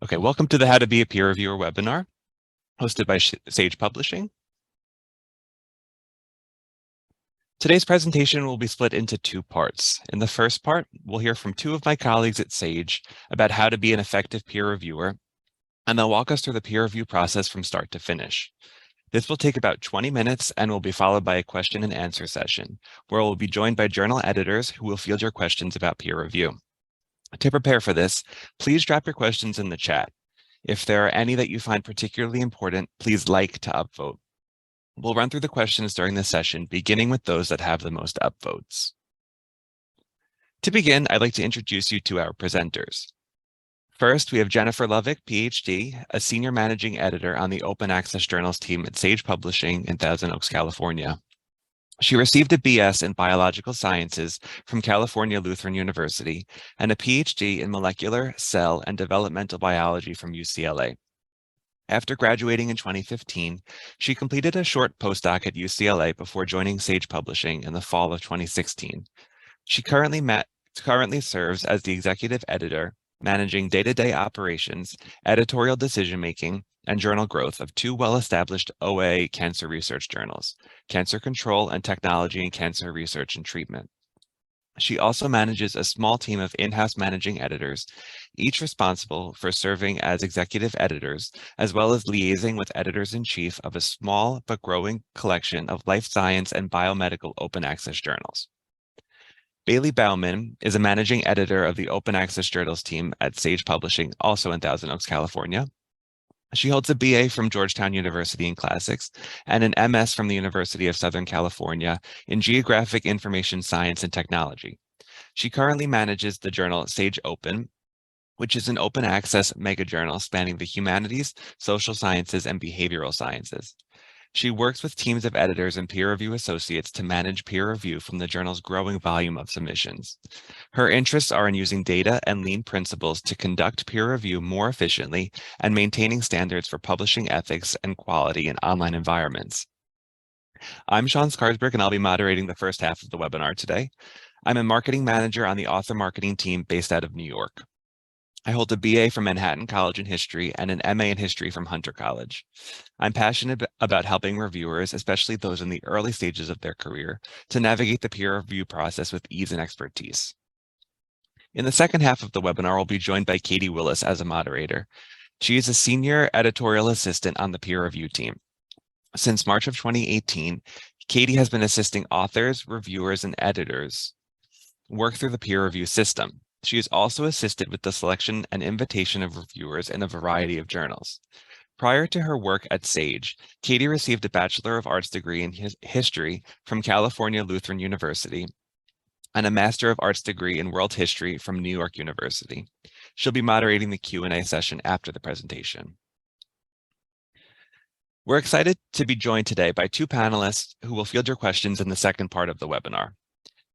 Okay, welcome to the How to Be a Peer Reviewer webinar, hosted by Sage Publishing. Today's presentation will be split into two parts. In the first part, we'll hear from two of my colleagues at Sage about how to be an effective peer reviewer, and they'll walk us through the peer review process from start to finish. This will take about 20 minutes and will be followed by a question and answer session, where we'll be joined by journal editors who will field your questions about peer review. To prepare for this, please drop your questions in the chat. If there are any that you find particularly important, please like to upvote. We'll run through the questions during the session, beginning with those that have the most upvotes. To begin, I'd like to introduce you to our presenters. First, we have Jennifer Lovick, PhD, a senior managing editor on the Open Access Journals team at Sage Publishing in Thousand Oaks, California. She received a BS in Biological Sciences from California Lutheran University and a PhD in Molecular, Cell, and Developmental Biology from UCLA. After graduating in 2015, she completed a short postdoc at UCLA before joining Sage Publishing in the fall of 2016. She currently serves as the executive editor, managing day-to-day operations, editorial decision-making, and journal growth of two well-established OA cancer research journals, Cancer Control and Technology in Cancer Research and Treatment. She also manages a small team of in-house managing editors, each responsible for serving as executive editors, as well as liaising with editors-in-chief of a small but growing collection of life science and biomedical open access journals. Bailey Bauman is a managing editor of the Open Access Journals team at Sage Publishing, also in Thousand Oaks, California. She holds a BA from Georgetown University in Classics and an MS from the University of Southern California in Geographic Information Science and Technology. She currently manages the journal Sage Open, which is an open access mega journal spanning the humanities, social sciences, and behavioral sciences. She works with teams of editors and peer review associates to manage peer review from the journal's growing volume of submissions. Her interests are in using data and lean principles to conduct peer review more efficiently and maintaining standards for publishing ethics and quality in online environments. I'm Sean Skarsberg, and I'll be moderating the first half of the webinar today. I'm a marketing manager on the author marketing team based out of New York. I hold a BA from Manhattan College in History and an MA in History from Hunter College. I'm passionate about helping reviewers, especially those in the early stages of their career, to navigate the peer review process with ease and expertise. In the second half of the webinar, we'll be joined by Katie Willis as a moderator. She is a senior editorial assistant on the peer review team. Since March of 2018, Katie has been assisting authors, reviewers, and editors work through the peer review system. She has also assisted with the selection and invitation of reviewers in a variety of journals. Prior to her work at Sage, Katie received a Bachelor of Arts degree in History from California Lutheran University and a Master of Arts degree in World History from New York University. She'll be moderating the Q&A session after the presentation. We're excited to be joined today by two panelists who will field your questions in the second part of the webinar.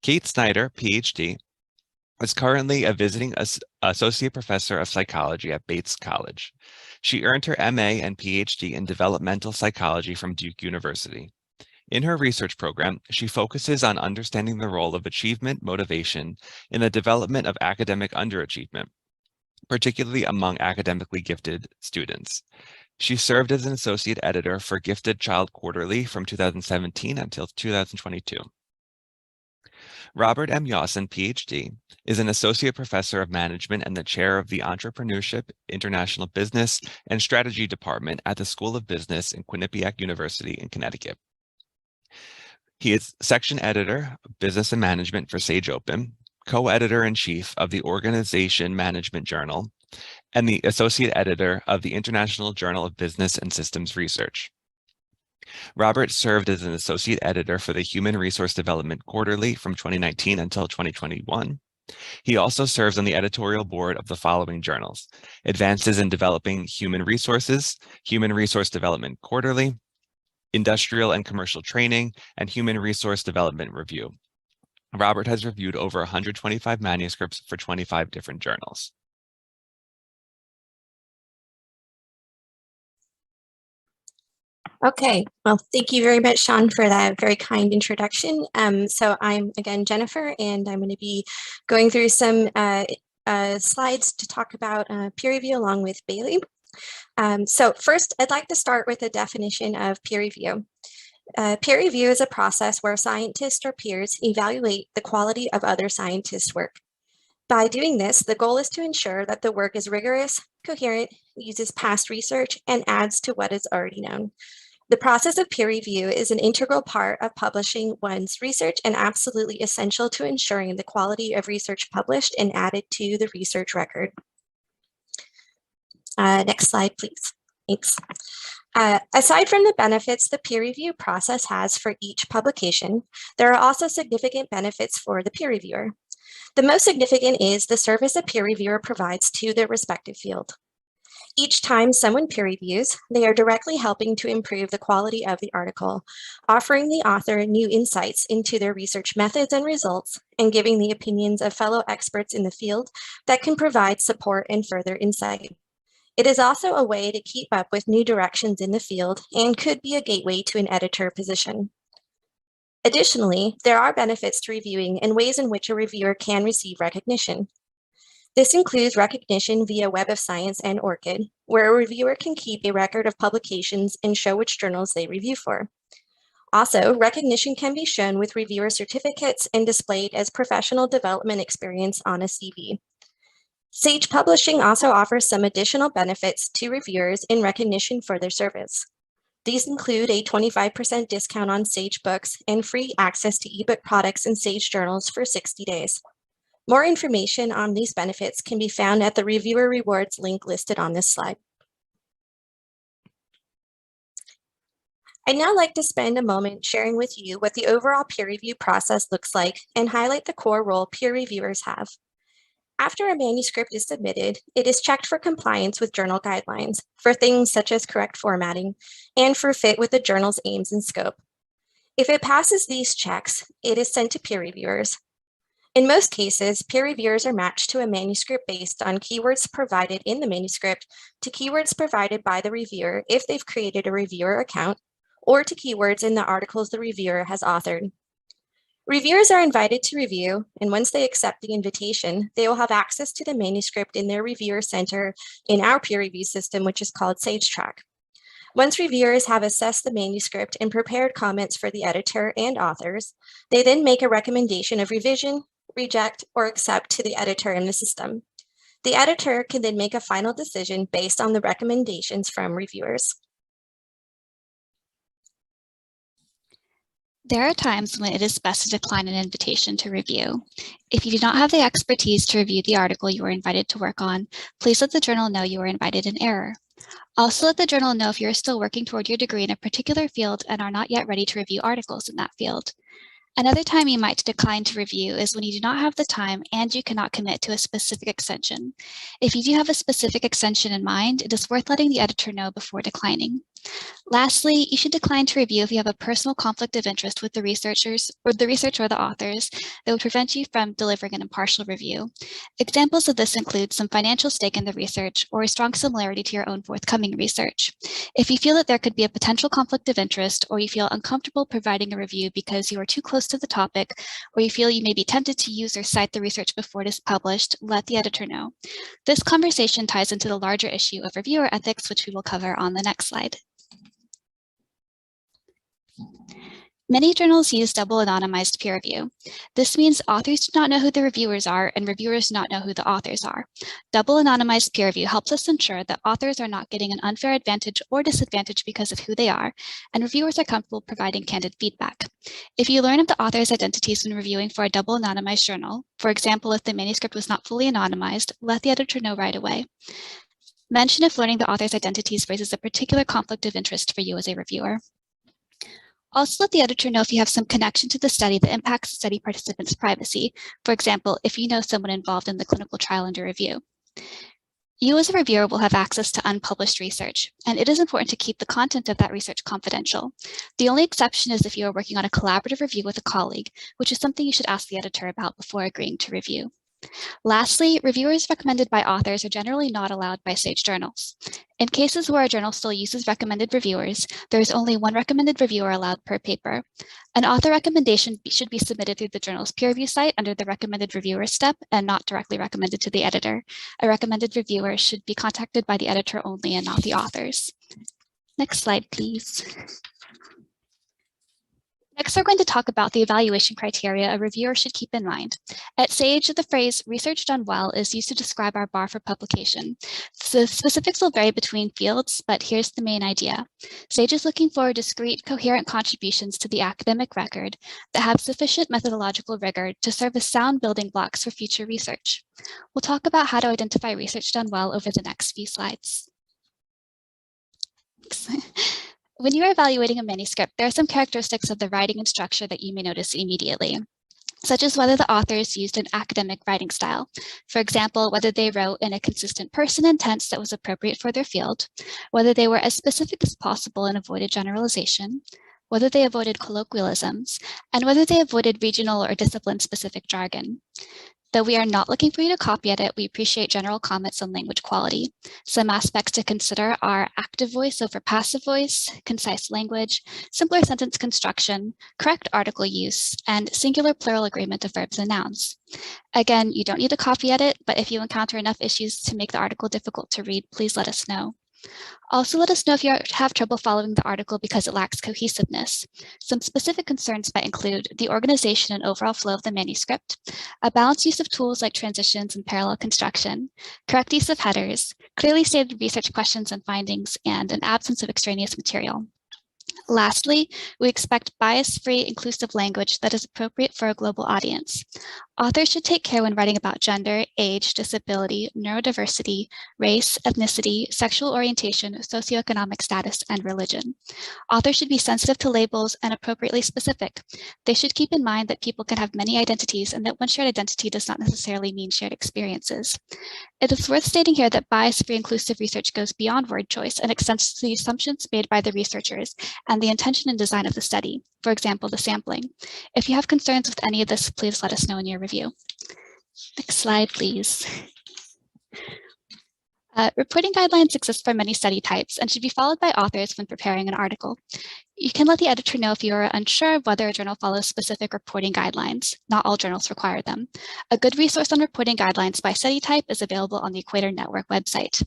Kate Snyder, PhD, is currently a visiting associate professor of psychology at Bates College. She earned her MA and PhD in developmental psychology from Duke University. In her research program, she focuses on understanding the role of achievement motivation in the development of academic underachievement, particularly among academically gifted students. She served as an associate editor for Gifted Child Quarterly from 2017 until 2022. Robert M. Yawson, PhD, is an associate professor of management and the chair of the Entrepreneurship, International Business, and Strategy Department at the School of Business in Quinnipiac University in Connecticut. He is section editor of Business and Management for Sage Open, co-editor-in-chief of the Organization Management Journal, and the associate editor of the International Journal of Business and Systems Research. Robert served as an associate editor for the Human Resource Development Quarterly from 2019 until 2021. He also serves on the editorial board of the following journals: Advances in Developing Human Resources, Human Resource Development Quarterly, Industrial and Commercial Training, and Human Resource Development Review. Robert has reviewed over 125 manuscripts for 25 different journals. Okay, well, thank you very much, Sean, for that very kind introduction. So I'm, again, Jennifer, and I'm going to be going through some slides to talk about peer review along with Bailey. So first, I'd like to start with a definition of peer review. Peer review is a process where scientists or peers evaluate the quality of other scientists' work. By doing this, the goal is to ensure that the work is rigorous, coherent, uses past research, and adds to what is already known. The process of peer review is an integral part of publishing one's research and absolutely essential to ensuring the quality of research published and added to the research record. Next slide, please. Thanks. Aside from the benefits the peer review process has for each publication, there are also significant benefits for the peer reviewer. The most significant is the service a peer reviewer provides to their respective field. Each time someone peer reviews, they are directly helping to improve the quality of the article, offering the author new insights into their research methods and results, and giving the opinions of fellow experts in the field that can provide support and further insight. It is also a way to keep up with new directions in the field and could be a gateway to an editor position. Additionally, there are benefits to reviewing and ways in which a reviewer can receive recognition. This includes recognition via Web of Science and ORCID, where a reviewer can keep a record of publications and show which journals they review for. Also, recognition can be shown with reviewer certificates and displayed as professional development experience on a CV. Sage Publishing also offers some additional benefits to reviewers in recognition for their service. These include a 25% discount on Sage books and free access to ebook products and Sage journals for 60 days. More information on these benefits can be found at the Reviewer Rewards link listed on this slide. I'd now like to spend a moment sharing with you what the overall peer review process looks like and highlight the core role peer reviewers have. After a manuscript is submitted, it is checked for compliance with journal guidelines, for things such as correct formatting, and for fit with the journal's aims and scope. If it passes these checks, it is sent to peer reviewers. In most cases, peer reviewers are matched to a manuscript based on keywords provided in the manuscript to keywords provided by the reviewer if they've created a reviewer account, or to keywords in the articles the reviewer has authored. Reviewers are invited to review, and once they accept the invitation, they will have access to the manuscript in their reviewer center in our peer review system, which is called SageTrack. Once reviewers have assessed the manuscript and prepared comments for the editor and authors, they then make a recommendation of revision, reject, or accept to the editor in the system. The editor can then make a final decision based on the recommendations from reviewers. There are times when it is best to decline an invitation to review. If you do not have the expertise to review the article you are invited to work on, please let the journal know you are invited in error. Also let the journal know if you are still working toward your degree in a particular field and are not yet ready to review articles in that field. Another time you might decline to review is when you do not have the time and you cannot commit to a specific extension. If you do have a specific extension in mind, it is worth letting the editor know before declining. Lastly, you should decline to review if you have a personal conflict of interest with the researchers or the research or the authors that would prevent you from delivering an impartial review. Examples of this include some financial stake in the research or a strong similarity to your own forthcoming research. If you feel that there could be a potential conflict of interest, or you feel uncomfortable providing a review because you are too close to the topic, or you feel you may be tempted to use or cite the research before it is published, let the editor know. This conversation ties into the larger issue of reviewer ethics, which we will cover on the next slide. Many journals use double anonymized peer review. This means authors do not know who the reviewers are and reviewers do not know who the authors are. Double anonymized peer review helps us ensure that authors are not getting an unfair advantage or disadvantage because of who they are, and reviewers are comfortable providing candid feedback. If you learn of the author's identities when reviewing for a double anonymized journal, for example, if the manuscript was not fully anonymized, let the editor know right away. Mention if learning the author's identities raises a particular conflict of interest for you as a reviewer. Also let the editor know if you have some connection to the study that impacts the study participants' privacy. For example, if you know someone involved in the clinical trial under review. You as a reviewer will have access to unpublished research, and it is important to keep the content of that research confidential. The only exception is if you are working on a collaborative review with a colleague, which is something you should ask the editor about before agreeing to review. Lastly, reviewers recommended by authors are generally not allowed by Sage journals. In cases where a journal still uses recommended reviewers, there is only one recommended reviewer allowed per paper. An author recommendation should be submitted through the journal's peer review site under the recommended reviewer step and not directly recommended to the editor. A recommended reviewer should be contacted by the editor only and not the authors. Next slide, please. Next, we're going to talk about the evaluation criteria a reviewer should keep in mind. At SAGE, the phrase research done well is used to describe our bar for publication. The specifics will vary between fields, but here's the main idea. SAGE is looking for discrete, coherent contributions to the academic record that have sufficient methodological rigor to serve as sound building blocks for future research. We'll talk about how to identify research done well over the next few slides. When you are evaluating a manuscript, there are some characteristics of the writing and structure that you may notice immediately, such as whether the authors used an academic writing style. For example, whether they wrote in a consistent person and tense that was appropriate for their field, whether they were as specific as possible and avoided generalization, whether they avoided colloquialisms, and whether they avoided regional or discipline-specific jargon. Though we are not looking for you to copy edit, we appreciate general comments on language quality. Some aspects to consider are active voice over passive voice, concise language, simpler sentence construction, correct article use, and singular plural agreement of verbs and nouns. Again, you don't need to copy edit, but if you encounter enough issues to make the article difficult to read, please let us know. Also, let us know if you have trouble following the article because it lacks cohesiveness. Some specific concerns might include the organization and overall flow of the manuscript, a balanced use of tools like transitions and parallel construction, correct use of headers, clearly stated research questions and findings, and an absence of extraneous material. Lastly, we expect bias-free, inclusive language that is appropriate for a global audience. Authors should take care when writing about gender, age, disability, neurodiversity, race, ethnicity, sexual orientation, socioeconomic status, and religion. Authors should be sensitive to labels and appropriately specific. They should keep in mind that people can have many identities and that one shared identity does not necessarily mean shared experiences. It is worth stating here that bias-free inclusive research goes beyond word choice and extends to the assumptions made by the researchers and the intention and design of the study, for example, the sampling. If you have concerns with any of this, please let us know in your review. Next slide, please. Reporting guidelines exist for many study types and should be followed by authors when preparing an article. You can let the editor know if you are unsure of whether a journal follows specific reporting guidelines. Not all journals require them. A good resource on reporting guidelines by study type is available on the Equator Network website.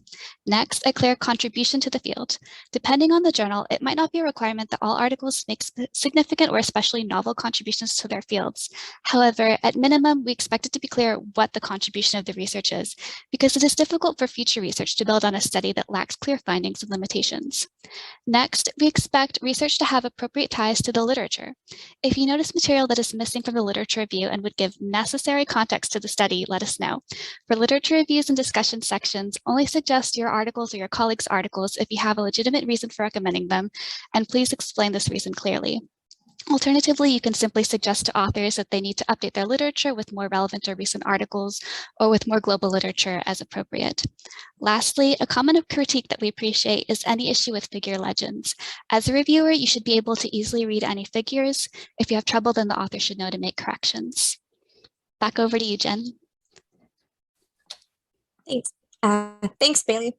Next, a clear contribution to the field. Depending on the journal, it might not be a requirement that all articles make significant or especially novel contributions to their fields. However, at minimum, we expect it to be clear what the contribution of the research is, because it is difficult for future research to build on a study that lacks clear findings and limitations. Next, we expect research to have appropriate ties to the literature. If you notice material that is missing from the literature review and would give necessary context to the study, let us know. For literature reviews and discussion sections, only suggest your articles or your colleagues' articles if you have a legitimate reason for recommending them, and please explain this reason clearly. Alternatively, you can simply suggest to authors that they need to update their literature with more relevant or recent articles or with more global literature as appropriate. Lastly, a common critique that we appreciate is any issue with figure legends. As a reviewer, you should be able to easily read any figures. If you have trouble, then the author should know to make corrections. Back over to you, Jen. Thanks. Thanks, Bailey.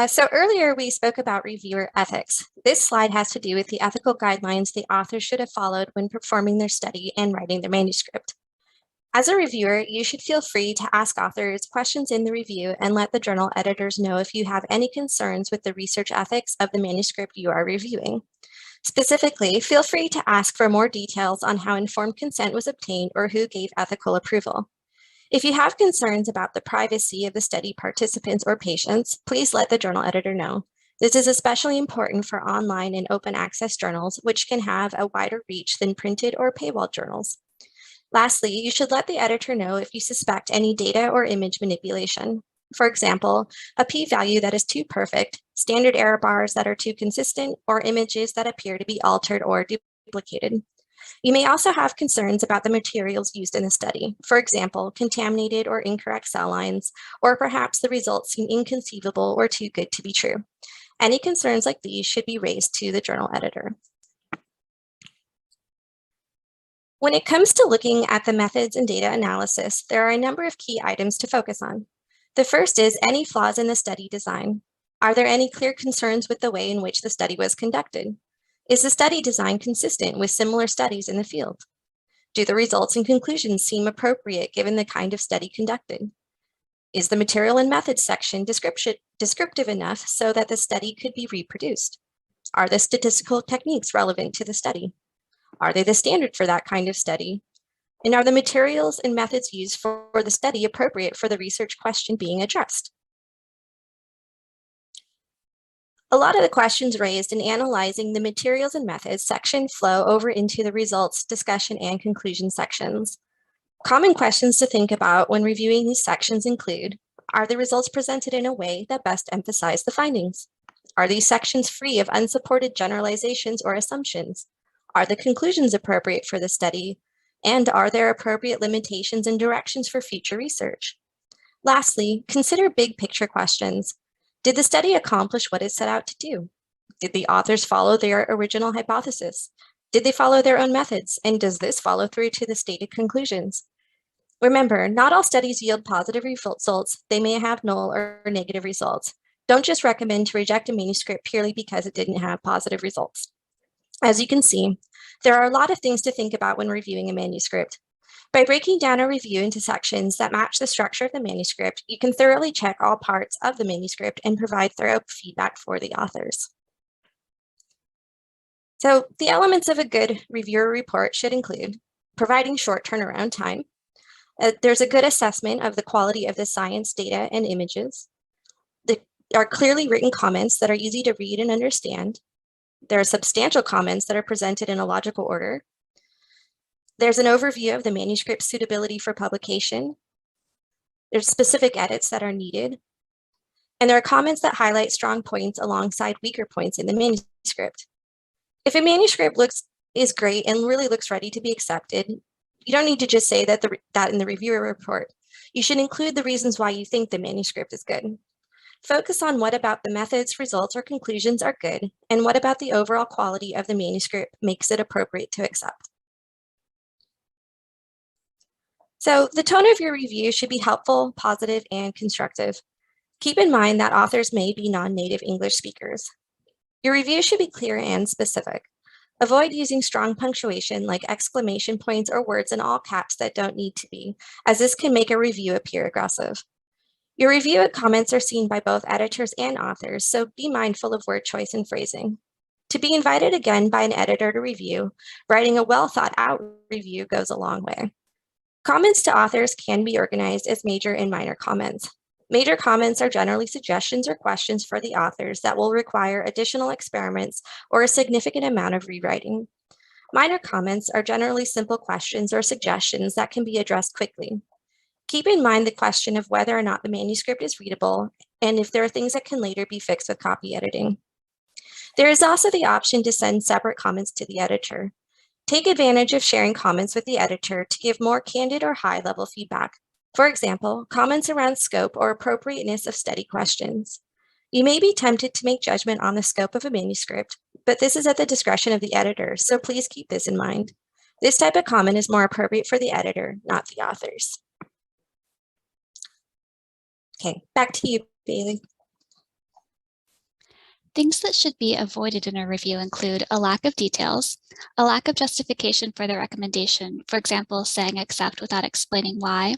So earlier we spoke about reviewer ethics. This slide has to do with the ethical guidelines the author should have followed when performing their study and writing their manuscript. As a reviewer, you should feel free to ask authors questions in the review and let the journal editors know if you have any concerns with the research ethics of the manuscript you are reviewing. Specifically, feel free to ask for more details on how informed consent was obtained or who gave ethical approval. If you have concerns about the privacy of the study participants or patients, please let the journal editor know. This is especially important for online and open access journals, which can have a wider reach than printed or paywall journals. Lastly, you should let the editor know if you suspect any data or image manipulation. For example, a p-value that is too perfect, standard error bars that are too consistent, or images that appear to be altered or duplicated. You may also have concerns about the materials used in the study, for example, contaminated or incorrect cell lines, or perhaps the results seem inconceivable or too good to be true. Any concerns like these should be raised to the journal editor. When it comes to looking at the methods and data analysis, there are a number of key items to focus on. The first is any flaws in the study design. Are there any clear concerns with the way in which the study was conducted? Is the study design consistent with similar studies in the field? Do the results and conclusions seem appropriate given the kind of study conducted? Is the material and methods section descriptive enough so that the study could be reproduced? Are the statistical techniques relevant to the study? Are they the standard for that kind of study? And are the materials and methods used for the study appropriate for the research question being addressed? A lot of the questions raised in analyzing the materials and methods section flow over into the results, discussion, and conclusion sections. Common questions to think about when reviewing these sections include, are the results presented in a way that best emphasize the findings? Are these sections free of unsupported generalizations or assumptions? Are the conclusions appropriate for the study? And are there appropriate limitations and directions for future research? Lastly, consider big picture questions. Did the study accomplish what it set out to do? Did the authors follow their original hypothesis? Did they follow their own methods? And does this follow through to the stated conclusions? Remember, not all studies yield positive results. They may have null or negative results. Don't just recommend to reject a manuscript purely because it didn't have positive results. As you can see, there are a lot of things to think about when reviewing a manuscript. By breaking down a review into sections that match the structure of the manuscript, you can thoroughly check all parts of the manuscript and provide thorough feedback for the authors. So the elements of a good reviewer report should include providing short turnaround time. There's a good assessment of the quality of the science data and images. There are clearly written comments that are easy to read and understand. There are substantial comments that are presented in a logical order. There's an overview of the manuscript suitability for publication. There's specific edits that are needed. And there are comments that highlight strong points alongside weaker points in the manuscript. If a manuscript is great and really looks ready to be accepted, you don't need to just say that in the reviewer report. You should include the reasons why you think the manuscript is good. Focus on what about the methods, results, or conclusions are good, and what about the overall quality of the manuscript makes it appropriate to accept. So the tone of your review should be helpful, positive, and constructive. Keep in mind that authors may be non-native English speakers. Your review should be clear and specific. Avoid using strong punctuation like exclamation points or words in all caps that don't need to be, as this can make a review appear aggressive. Your review comments are seen by both editors and authors, so be mindful of word choice and phrasing. To be invited again by an editor to review, writing a well-thought-out review goes a long way. Comments to authors can be organized as major and minor comments. Major comments are generally suggestions or questions for the authors that will require additional experiments or a significant amount of rewriting. Minor comments are generally simple questions or suggestions that can be addressed quickly. Keep in mind the question of whether or not the manuscript is readable and if there are things that can later be fixed with copy editing. There is also the option to send separate comments to the editor. Take advantage of sharing comments with the editor to give more candid or high-level feedback. For example, comments around scope or appropriateness of study questions. You may be tempted to make judgment on the scope of a manuscript, but this is at the discretion of the editor, so please keep this in mind. This type of comment is more appropriate for the editor, not the authors. Okay, back to you, Bailey. Things that should be avoided in a review include a lack of details, a lack of justification for the recommendation, for example, saying accept without explaining why,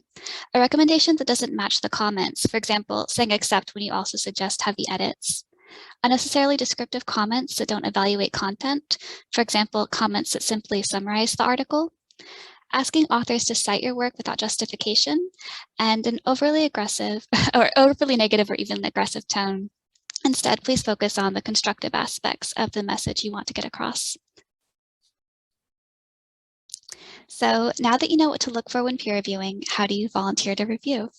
a recommendation that doesn't match the comments, for example, saying accept when you also suggest heavy edits, unnecessarily descriptive comments that don't evaluate content, for example, comments that simply summarize the article, asking authors to cite your work without justification, and an overly aggressive or overly negative or even aggressive tone. Instead, please focus on the constructive aspects of the message you want to get across. So now that you know what to look for when peer reviewing, how do you volunteer to review?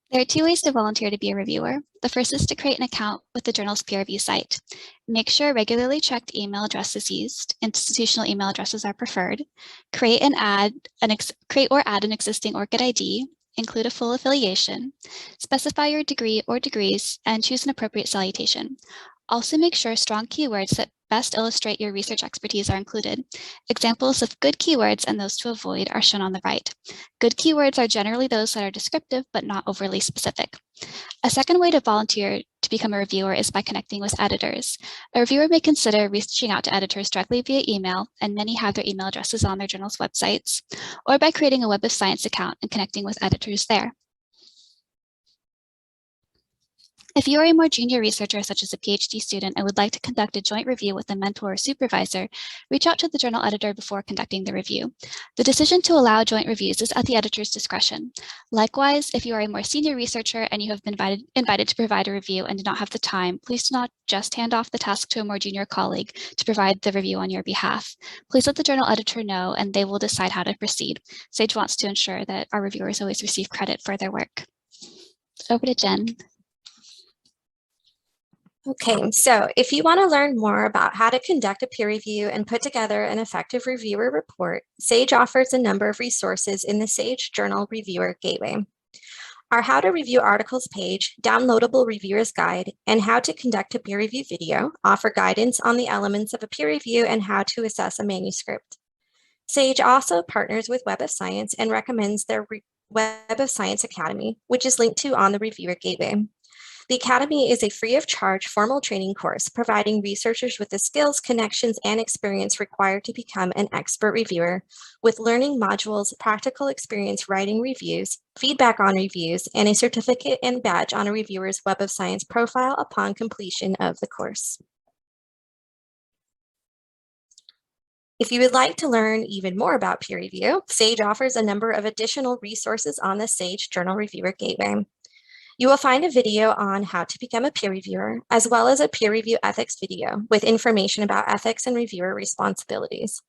There are two ways to volunteer to be a reviewer. The first is to create an account with the journal's peer review site. Make sure regularly checked email address is used. Institutional email addresses are preferred. Create or add an existing ORCID ID. Include a full affiliation, specify your degree or degrees, and choose an appropriate salutation. Also make sure strong keywords that best illustrate your research expertise are included. Examples of good keywords and those to avoid are shown on the right. Good keywords are generally those that are descriptive but not overly specific. A second way to volunteer to become a reviewer is by connecting with editors. A reviewer may consider reaching out to editors directly via email, and many have their email addresses on their journal's websites, or by creating a Web of Science account and connecting with editors there. If you are a more junior researcher, such as a PhD student, and would like to conduct a joint review with a mentor or supervisor, reach out to the journal editor before conducting the review. The decision to allow joint reviews is at the editor's discretion. Likewise, if you are a more senior researcher and you have been invited to provide a review and do not have the time, please do not just hand off the task to a more junior colleague to provide the review on your behalf. Please let the journal editor know, and they will decide how to proceed. SAGE wants to ensure that our reviewers always receive credit for their work. Over to Jen. Okay, so if you want to learn more about how to conduct a peer review and put together an effective reviewer report, SAGE offers a number of resources in the SAGE Journal Reviewer Gateway. Our How to Review Articles page, Downloadable Reviewer's Guide, and How to Conduct a Peer Review video offer guidance on the elements of a peer review and how to assess a manuscript. SAGE also partners with Web of Science and recommends their Web of Science Academy, which is linked to on the Reviewer Gateway. The Academy is a free of charge formal training course providing researchers with the skills, connections, and experience required to become an expert reviewer, with learning modules, practical experience writing reviews, feedback on reviews, and a certificate and badge on a reviewer's Web of Science profile upon completion of the course. If you would like to learn even more about peer review, SAGE offers a number of additional resources on the SAGE Journal Reviewer Gateway. You will find a video on how to become a peer reviewer, as well as a peer review ethics video with information about ethics and reviewer responsibilities.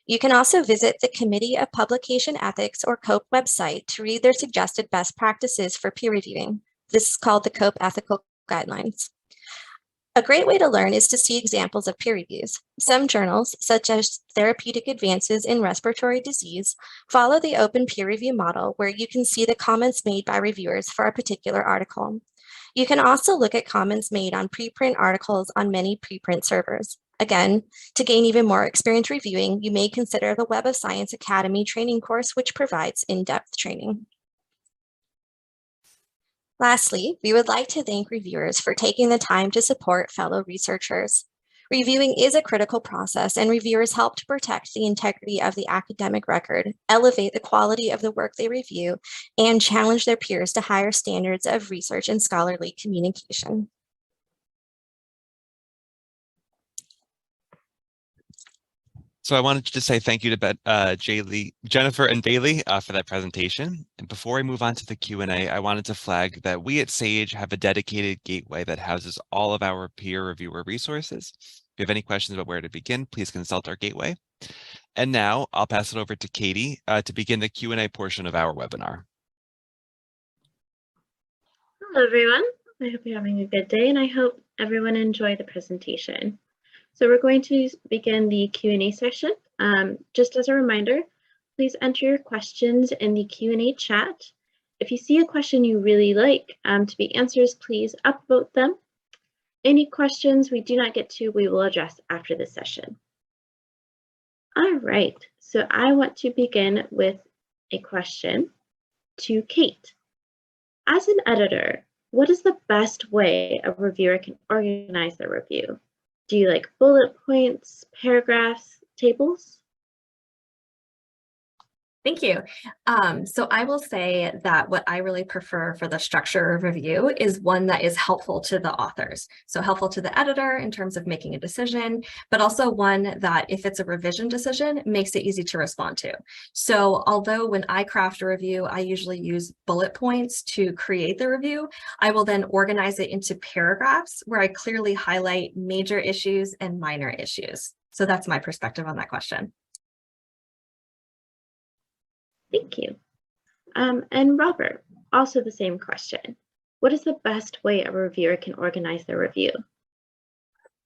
You can also visit the Committee of Publication Ethics or COPE website to read their suggested best practices for peer reviewing. This is called the COPE Ethical Guidelines. A great way to learn is to see examples of peer reviews. Some journals, such as Therapeutic Advances in Respiratory Disease, follow the open peer review model where you can see the comments made by reviewers for a particular article. You can also look at comments made on preprint articles on many preprint servers. Again, to gain even more experience reviewing, you may consider the Web of Science Academy training course, which provides in-depth training. Lastly, we would like to thank reviewers for taking the time to support fellow researchers. Reviewing is a critical process, and reviewers help to protect the integrity of the academic record, elevate the quality of the work they review, and challenge their peers to higher standards of research and scholarly communication. So I wanted to say thank you to Jennifer and Bailey for that presentation. And before I move on to the Q&A, I wanted to flag that we at SAGE have a dedicated gateway that houses all of our peer reviewer resources. If you have any questions about where to begin, please consult our gateway. And now I'll pass it over to Katie to begin the Q&A portion of our webinar. Hello, everyone. I hope you're having a good day, and I hope everyone enjoyed the presentation. So we're going to begin the Q&A session. Just as a reminder, please enter your questions in the Q&A chat. If you see a question you really like to be answered, please upvote them. Any questions we do not get to, we will address after this session. All right, so I want to begin with a question to Kate. As an editor, what is the best way a reviewer can organize their review? Do you like bullet points, paragraphs, tables? Thank you. So I will say that what I really prefer for the structure of review is one that is helpful to the authors. So helpful to the editor in terms of making a decision, but also one that if it's a revision decision, makes it easy to respond to. So although when I craft a review, I usually use bullet points to create the review, I will then organize it into paragraphs where I clearly highlight major issues and minor issues. So that's my perspective on that question. Thank you. And Robert, also the same question. What is the best way a reviewer can organize their review?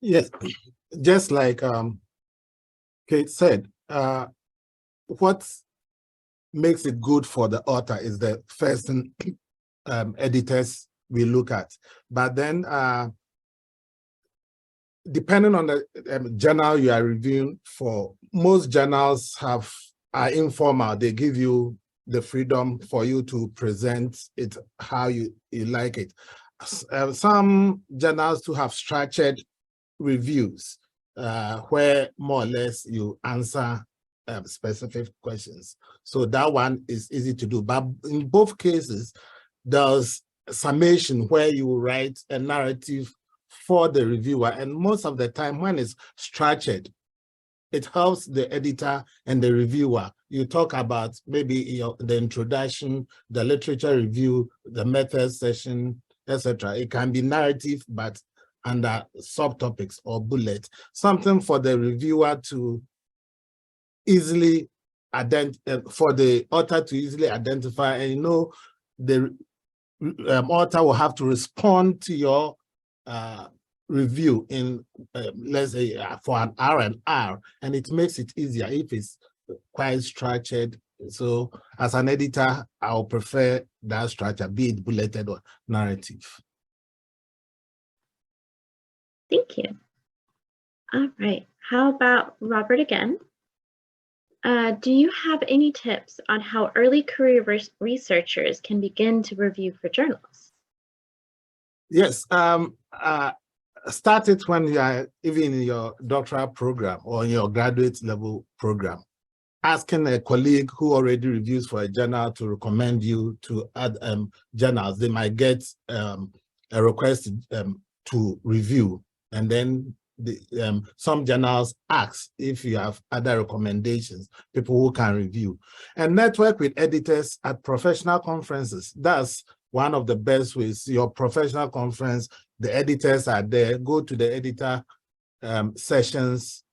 Yes, just like Kate said, what makes it good for the author is the first editors we look at. But then depending on the journal you are reviewing for, most journals are informal. They give you the freedom for you to present it how you like it. Some journals too have structured reviews where more or less you answer specific questions. So that one is easy to do. But in both cases, there's summation where you write a narrative for the reviewer. And most of the time when it's structured, it helps the editor and the reviewer. You talk about maybe the introduction, the literature review, the method session, etc. It can be narrative, but under subtopics or bullet, something for the reviewer to easily for the author to easily identify, and the author will have to respond to your review in let's say for an R&R, and it makes it easier if it's quite structured. So as an editor, I'll prefer that structure, be it bulleted or narrative. Thank you. All right, how about Robert again? Do you have any tips on how early career researchers can begin to review for journals? Yes, start it when you are even in your doctoral program or in your graduate level program. Asking a colleague who already reviews for a journal to recommend you to add journals. They might get a request to review, and then some journals ask if you have other recommendations, people who can review. And network with editors at professional conferences. That's one of the best ways. Your professional conference, the editors are there. Go to the editor sessions,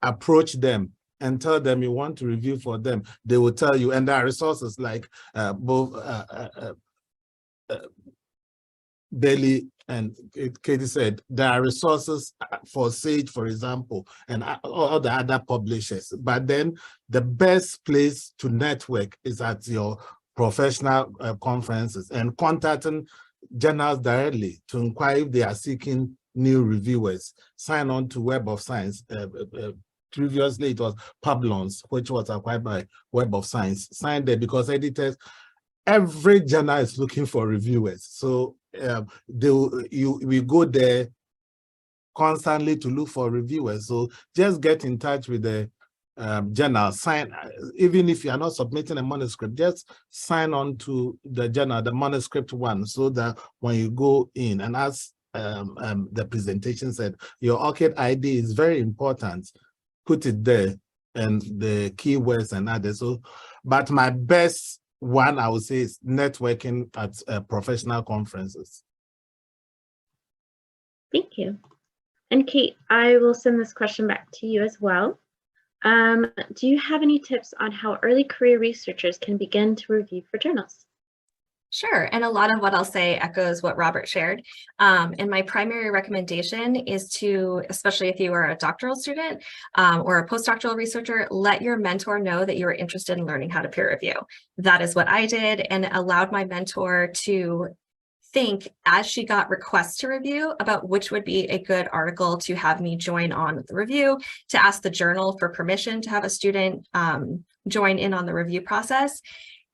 approach them and tell them you want to review for them. They will tell you, and there are resources like both Bailey and Katie said, there are resources for Sage, for example, and all the other publishers. But then the best place to network is at your professional conferences and contacting journals directly to inquire if they are seeking new reviewers. Sign on to Web of Science. Previously, it was Publons, which was acquired by Web of Science. Sign there because editors, every journal is looking for reviewers. So we go there constantly to look for reviewers. So just get in touch with the journal. Sign, even if you are not submitting a manuscript, just sign on to the journal, the manuscript one, so that when you go in, and as the presentation said, your ORCID ID is very important. Put it there, and the keywords and others. So, but my best one, I would say, is networking at professional conferences. Thank you. And Kate, I will send this question back to you as well. Do you have any tips on how early career researchers can begin to review for journals? Sure, and a lot of what I'll say echoes what Robert shared. And my primary recommendation is to, especially if you are a doctoral student or a postdoctoral researcher, let your mentor know that you are interested in learning how to peer review. That is what I did, and allowed my mentor to think, as she got requests to review, about which would be a good article to have me join on the review, to ask the journal for permission to have a student join in on the review process.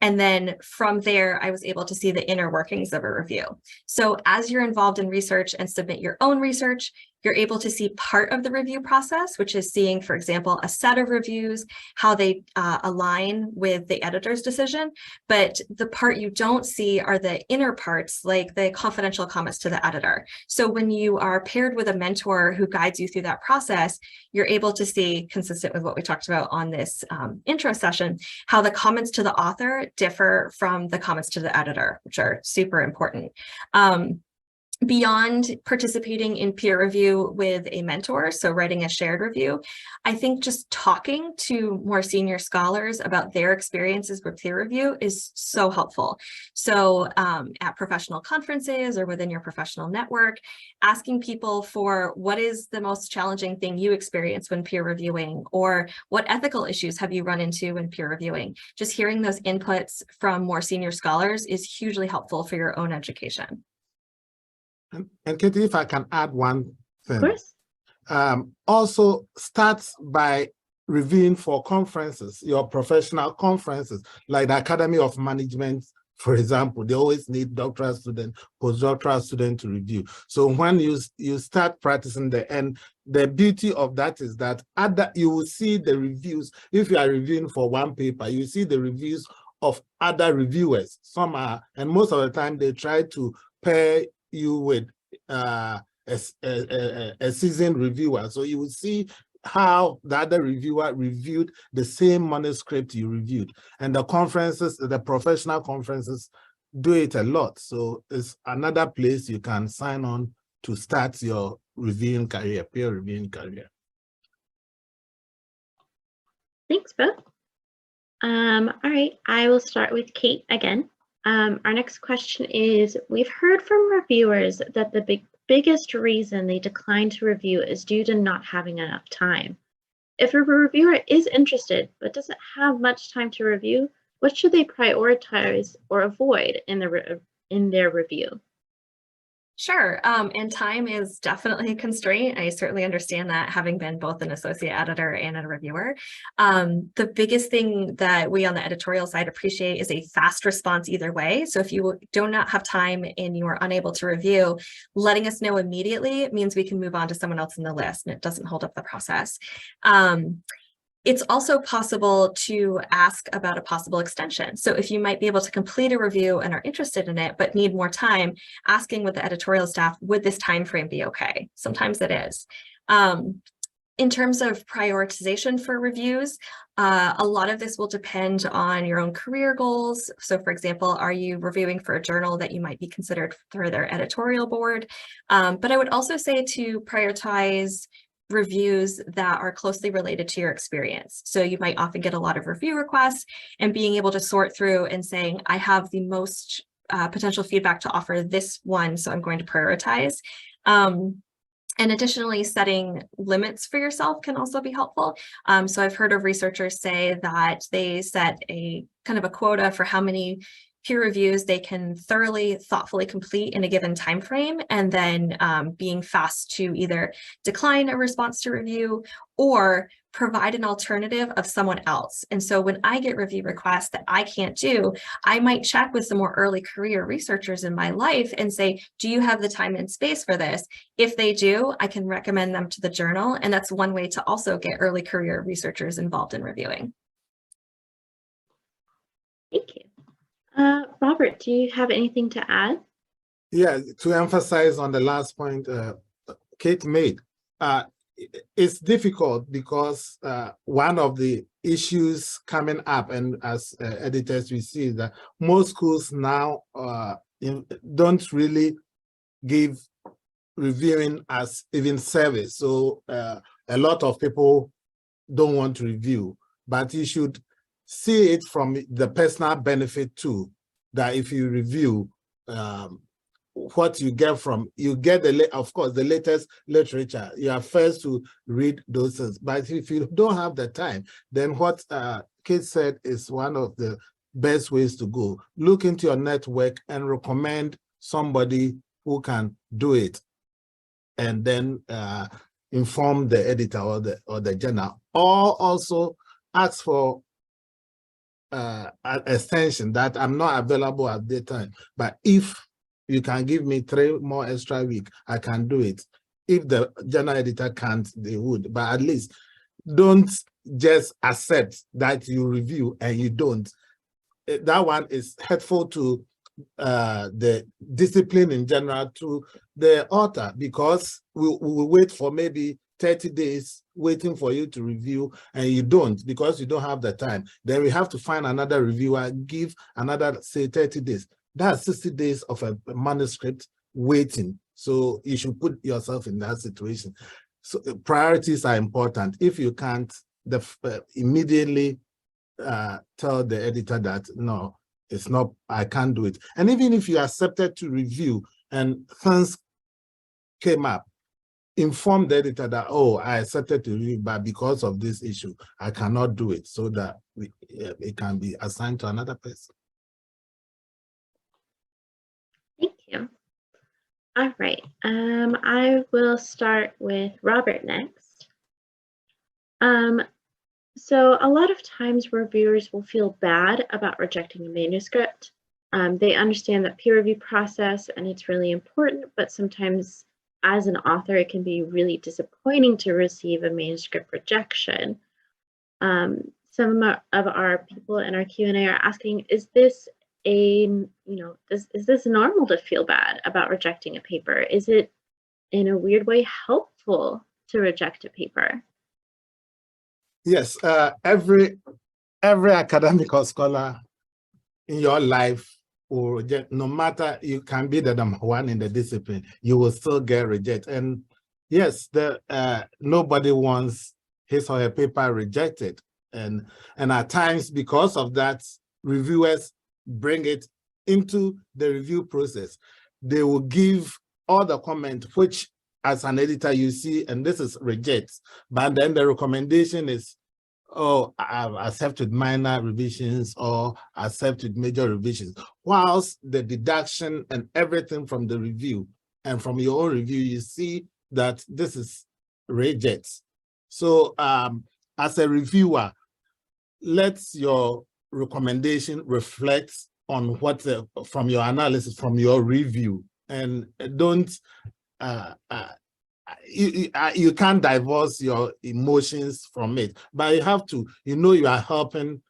And then from there, I was able to see the inner workings of a review. So as you're involved in research and submit your own research, you're able to see part of the review process, which is seeing, for example, a set of reviews, how they align with the editor's decision. But the part you don't see are the inner parts, like the confidential comments to the editor. So when you are paired with a mentor who guides you through that process, you're able to see, consistent with what we talked about on this intro session, how the comments to the author differ from the comments to the editor, which are super important. Beyond participating in peer review with a mentor, so writing a shared review, I think just talking to more senior scholars about their experiences with peer review is so helpful. So at professional conferences or within your professional network, asking people for what is the most challenging thing you experience when peer reviewing, or what ethical issues have you run into when peer reviewing. Just hearing those inputs from more senior scholars is hugely helpful for your own education. And Katie, if I can add one thing. Of course. Also start by reviewing for conferences, your professional conferences, like the Academy of Management, for example. They always need doctoral student, postdoctoral student to review. So when you start practicing the beauty of that is that you will see the reviews. If you are reviewing for one paper, you see the reviews of other reviewers. Some are, and most of the time they try to pair you with a seasoned reviewer. So you will see how the other reviewer reviewed the same manuscript you reviewed. And the conferences, the professional conferences, do it a lot. So it's another place you can sign on to start your reviewing career, peer reviewing career. Thanks, Bo. All right, I will start with Kate again. Our next question is, we've heard from reviewers that the biggest reason they decline to review is due to not having enough time. If a reviewer is interested but doesn't have much time to review, what should they prioritize or avoid in their review? Sure, and time is definitely a constraint. I certainly understand that, having been both an associate editor and a reviewer. The biggest thing that we on the editorial side appreciate is a fast response either way. So if you do not have time and you are unable to review, letting us know immediately means we can move on to someone else in the list, and it doesn't hold up the process. It's also possible to ask about a possible extension. So if you might be able to complete a review and are interested in it, but need more time, asking with the editorial staff, would this time frame be okay? Sometimes it is. In terms of prioritization for reviews, a lot of this will depend on your own career goals. So for example, are you reviewing for a journal that you might be considered for their editorial board? But I would also say to prioritize reviews that are closely related to your experience. So you might often get a lot of review requests, and being able to sort through and saying, I have the most potential feedback to offer this one, so I'm going to prioritize. And additionally, setting limits for yourself can also be helpful. So I've heard of researchers say that they set a kind of a quota for how many peer reviews they can thoughtfully complete in a given time frame, and then being fast to either decline a response to review or provide an alternative of someone else. And so when I get review requests that I can't do, I might check with some more early career researchers in my life and say, do you have the time and space for this? If they do, I can recommend them to the journal. And that's one way to also get early career researchers involved in reviewing. Thank you. Robert, do you have anything to add? Yeah, to emphasize on the last point Kate made, it's difficult because one of the issues coming up, and as editors we see, that most schools now don't really give reviewing as even service. So a lot of people don't want to review, but you should see it from the personal benefit too, that if you review, what you get from, you get of course the latest literature. You are first to read those things, but if you don't have the time, then what Kate said is one of the best ways to go. Look into your network and recommend somebody who can do it, and then inform the editor or the journal, or also ask for an extension that I'm not available at the time, but if you can give me 3 more extra weeks, I can do it. If the journal editor can't, they would, but at least don't just accept that you review and you don't. That one is hurtful to the discipline in general, to the author, because we wait for maybe 30 days waiting for you to review, and you don't, because you don't have the time. Then we have to find another reviewer, give another, say, 30 days. That's 60 days of a manuscript waiting. So you should put yourself in that situation. So priorities are important. If you can't immediately tell the editor that, no, it's not, I can't do it. And even if you accepted to review and things came up, inform the editor that, oh, I accepted to review, but because of this issue, I cannot do it, so that it can be assigned to another person. Thank you. All right, I will start with Robert next. So a lot of times reviewers will feel bad about rejecting a manuscript. They understand that peer review process and it's really important, but sometimes as an author, it can be really disappointing to receive a manuscript rejection. Some of our people in our Q&A are asking, is this is this normal to feel bad about rejecting a paper? Is it in a weird way helpful to reject a paper? Yes, every academic or scholar in your life will reject, no matter you can be the #1 in the discipline, you will still get rejected. And yes, nobody wants his or her paper rejected. And at times, because of that, reviewers bring it into the review process. They will give all the comment, which as an editor you see, and this is rejects, but then the recommendation is, oh, I've accepted minor revisions or accepted major revisions. Whilst the deduction and everything from the review and from your own review, you see that this is rejects. So as a reviewer, let your recommendation reflect on what from your analysis, from your review, and don't you can't divorce your emotions from it, but you have to, you are helping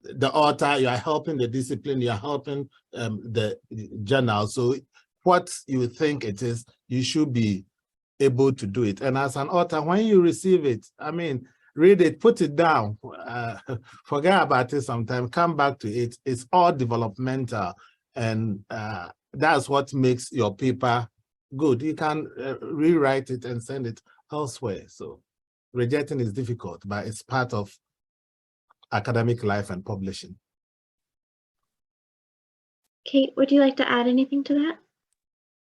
the author, you are helping the discipline, you are helping the journal. So what you think it is, you should be able to do it. And as an author, when you receive it, I mean, read it, put it down, forget about it sometime, come back to it. It's all developmental, and that's what makes your paper good. You can rewrite it and send it elsewhere. So rejecting is difficult, but it's part of academic life and publishing. Kate, would you like to add anything to that?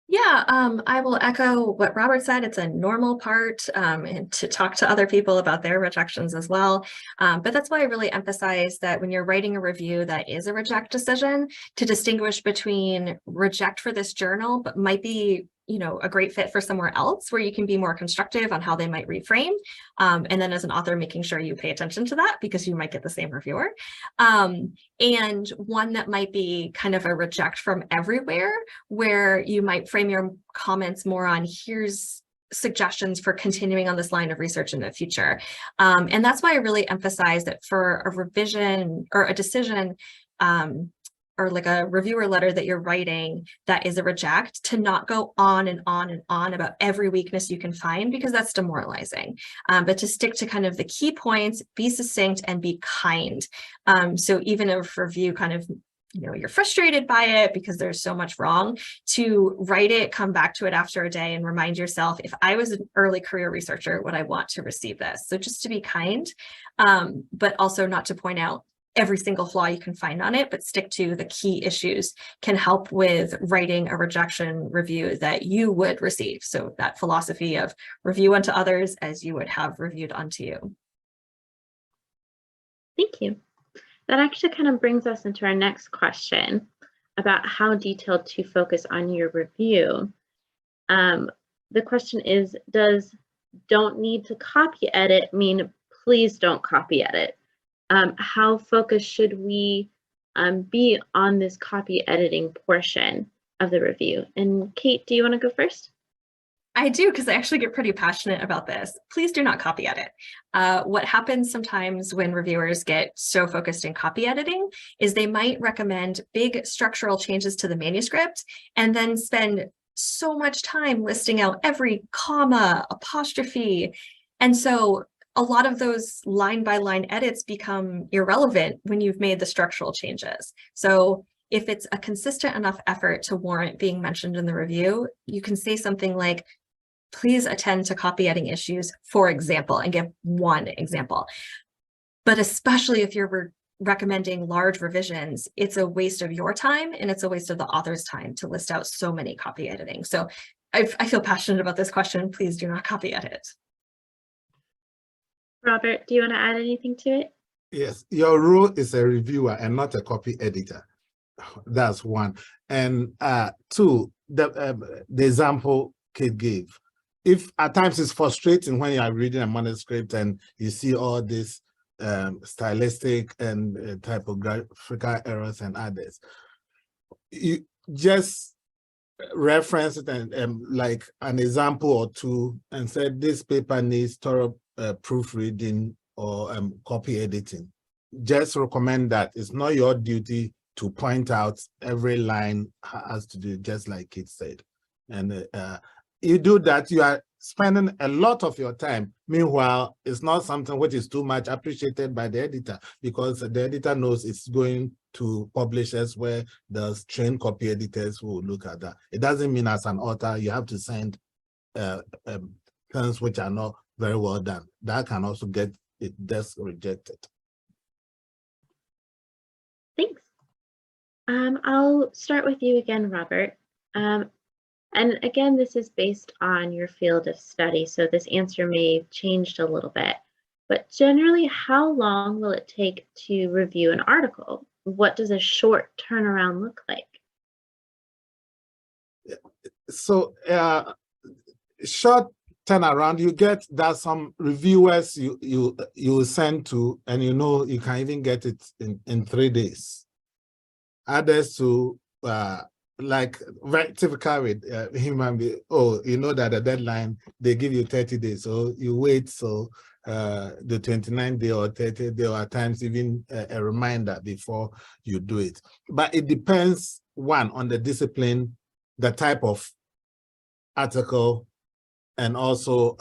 Yeah, I will echo what Robert said. It's a normal part and to talk to other people about their rejections as well. But that's why I really emphasize that when you're writing a review that is a reject decision, to distinguish between reject for this journal, but might be a great fit for somewhere else where you can be more constructive on how they might reframe. And then as an author, making sure you pay attention to that because you might get the same reviewer. And one that might be kind of a reject from everywhere, where you might frame your comments more on here's suggestions for continuing on this line of research in the future. And that's why I really emphasize that for a revision or a decision, or like a reviewer letter that you're writing that is a reject, to not go on and on and on about every weakness you can find, because that's demoralizing. But to stick to kind of the key points, be succinct and be kind. So even if review kind of, you're frustrated by it because there's so much wrong, to write it, come back to it after a day and remind yourself, if I was an early career researcher, would I want to receive this? So just to be kind, but also not to point out every single flaw you can find on it, but stick to the key issues, can help with writing a rejection review that you would receive. So that philosophy of review unto others as you would have reviewed unto you. Thank you. That actually kind of brings us into our next question about how detailed to focus on your review. The question is, does don't need to copy edit mean please don't copy edit? How focused should we be on this copy editing portion of the review? And Kate, do you want to go first? I do, because I actually get pretty passionate about this. Please do not copy edit. What happens sometimes when reviewers get so focused in copy editing is they might recommend big structural changes to the manuscript and then spend so much time listing out every comma, apostrophe. And so a lot of those line by line edits become irrelevant when you've made the structural changes. So if it's a consistent enough effort to warrant being mentioned in the review, you can say something like, please attend to copy editing issues, for example, and give one example. But especially if you're recommending large revisions, it's a waste of your time and it's a waste of the author's time to list out so many copy editing. So I feel passionate about this question. Please do not copy edit. Robert, do you want to add anything to it? Yes, your role is a reviewer and not a copy editor. That's one. And two, the example Kate gave. If at times it's frustrating when you are reading a manuscript and you see all this stylistic and typographical errors and others, you just reference it and like an example or two and said this paper needs thorough proofreading or copy editing. Just recommend that. It's not your duty to point out every line has to do, just like Kate said. And you do that, you are spending a lot of your time. Meanwhile, it's not something which is too much appreciated by the editor, because the editor knows it's going to publishers where there's trained copy editors who will look at that. It doesn't mean as an author, you have to send things which are not very well done. That can also get it just rejected. Thanks. I'll start with you again, Robert. And again, this is based on your field of study, so this answer may have changed a little bit. But generally, how long will it take to review an article? What does a short turnaround look like? So short turnaround, you get that some reviewers you send to, and you know you can even get it in 3 days. Others to like very typical with human being. Oh, you know that the deadline they give you 30 days, so you wait. So the 29th day or 30th day, or at times even a reminder before you do it. But it depends, one, on the discipline, the type of article, and also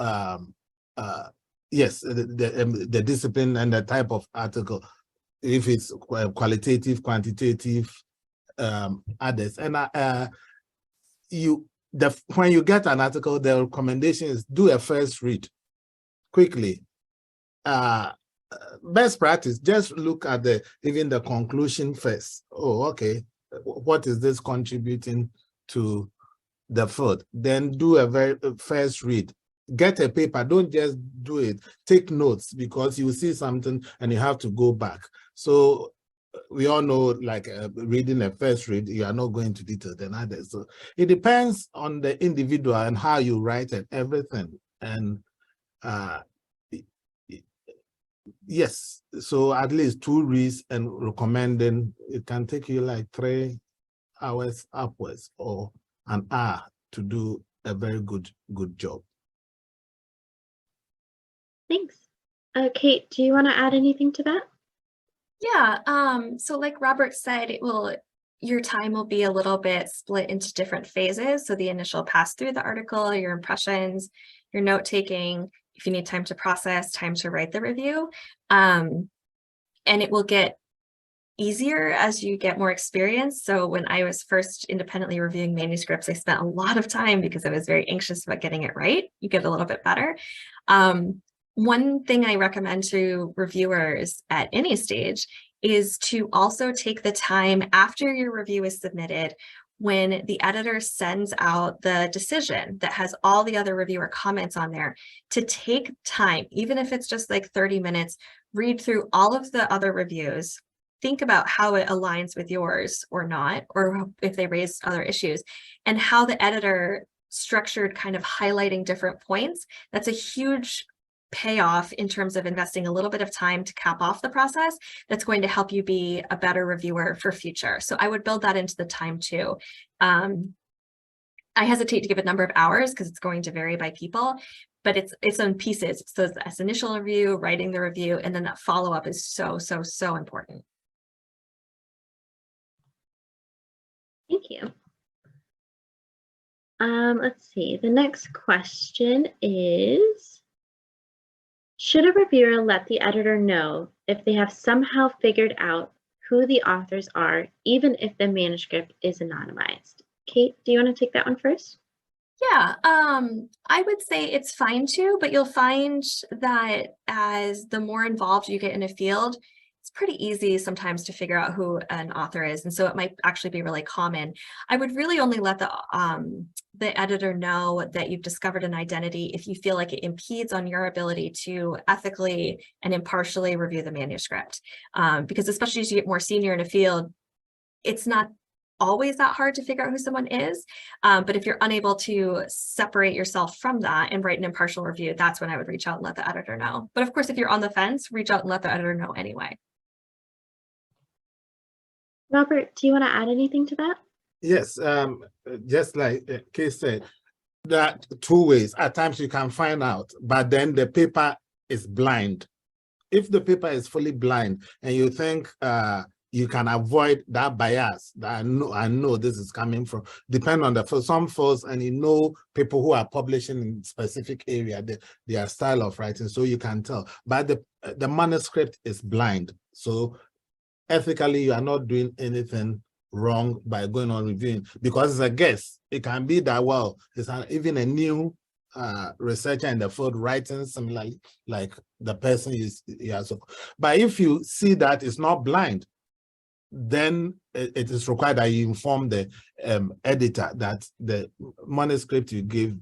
yes, the discipline and the type of article, if it's qualitative, quantitative, others. And when you get an article, the recommendation is do a first read quickly. Best practice, just look at even the conclusion first. Oh, okay, what is this contributing to the field? Then do a first read. Get a paper, don't just do it. Take notes, because you see something and you have to go back. So we all know, like reading a first read, you are not going to detail than others. So it depends on the individual and how you write and everything. And yes, so at least 2 reads, and recommending it can take you like 3 hours upwards or an hour to do a very good job. Thanks. Kate, do you want to add anything to that? Yeah, so like Robert said, your time will be a little bit split into different phases. So the initial pass through the article, your impressions, your note taking, if you need time to process, time to write the review. And it will get easier as you get more experience. So when I was first independently reviewing manuscripts, I spent a lot of time because I was very anxious about getting it right. You get a little bit better. One thing I recommend to reviewers at any stage is to also take the time after your review is submitted, when the editor sends out the decision that has all the other reviewer comments on there, to take time, even if it's just like 30 minutes, read through all of the other reviews, think about how it aligns with yours or not, or if they raise other issues, and how the editor structured kind of highlighting different points. That's a huge payoff in terms of investing a little bit of time to cap off the process. That's going to help you be a better reviewer for future. So I would build that into the time too. I hesitate to give a number of hours because it's going to vary by people, but it's in pieces. So as initial review, writing the review, and then that follow-up is so important. Thank you. Let's see, the next question is, should a reviewer let the editor know if they have somehow figured out who the authors are, even if the manuscript is anonymized? Kate, do you want to take that one first? Yeah, I would say it's fine to, but you'll find that as the more involved you get in a field, it's pretty easy sometimes to figure out who an author is. And so it might actually be really common. I would really only let the editor know that you've discovered an identity if you feel like it impedes on your ability to ethically and impartially review the manuscript. Because especially as you get more senior in a field, it's not always that hard to figure out who someone is. But if you're unable to separate yourself from that and write an impartial review, that's when I would reach out and let the editor know. But of course, if you're on the fence, reach out and let the editor know anyway. Robert, do you want to add anything to that? Yes, just like Kay said, that two ways. At times you can find out, but then the paper is blind. If the paper is fully blind and you think you can avoid that bias that I know this is coming from, depend on for some folks, and you know people who are publishing in specific area, their style of writing, so you can tell. But the manuscript is blind, so ethically you are not doing anything wrong by going on reviewing, because it's a guess. It can be that, well, it's even a new researcher in the field writing something like the person is, yeah. So, but if you see that it's not blind, then it is required that you inform the editor that the manuscript you give,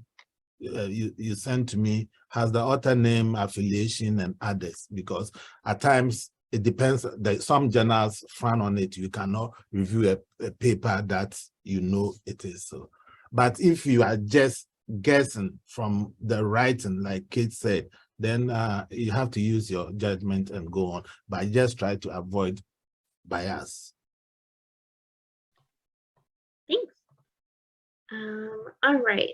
you sent to me has the author name, affiliation, and others, because at times it depends that some journals frown on it. You cannot review a paper that you know it is so. But if you are just guessing from the writing, like Kate said, then you have to use your judgment and go on, but just try to avoid bias. Thanks. All right,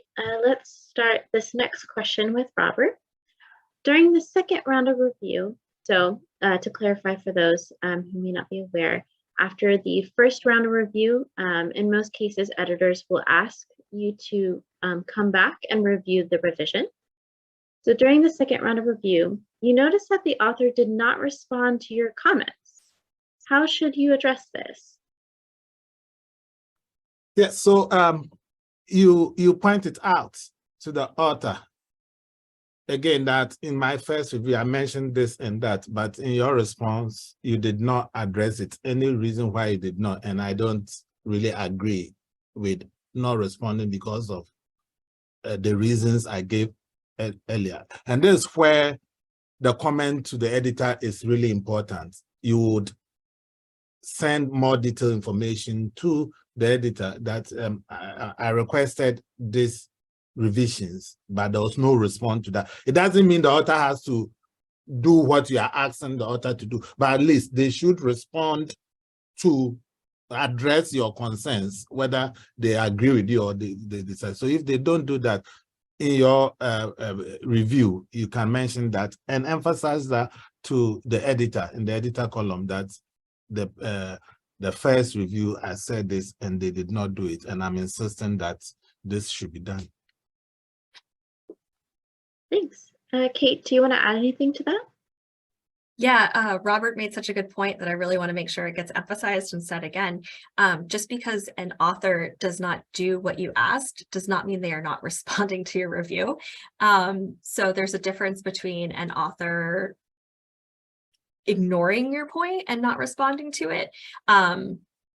let's start this next question with Robert. During the second round of review, so to clarify for those who may not be aware, after the first round of review, in most cases, editors will ask you to come back and review the revision. So during the second round of review, you notice that the author did not respond to your comments. How should you address this? Yes, so you pointed out to the author, again, that in my first review, I mentioned this and that, but in your response, you did not address it. Any reason why you did not, and I don't really agree with not responding because of the reasons I gave earlier. And this is where the comment to the editor is really important. You would send more detailed information to the editor that I requested this revisions, but there was no response to that. It doesn't mean the author has to do what you are asking the author to do, but at least they should respond to address your concerns, whether they agree with you or they decide. So if they don't do that in your review, you can mention that and emphasize that to the editor in the editor column, that the first review I said this and they did not do it, and I'm insisting that this should be done. Thanks. Kate, do you want to add anything to that? Yeah, Robert made such a good point that I really want to make sure it gets emphasized and said again. Just because an author does not do what you asked does not mean they are not responding to your review. So there's a difference between an author ignoring your point and not responding to it.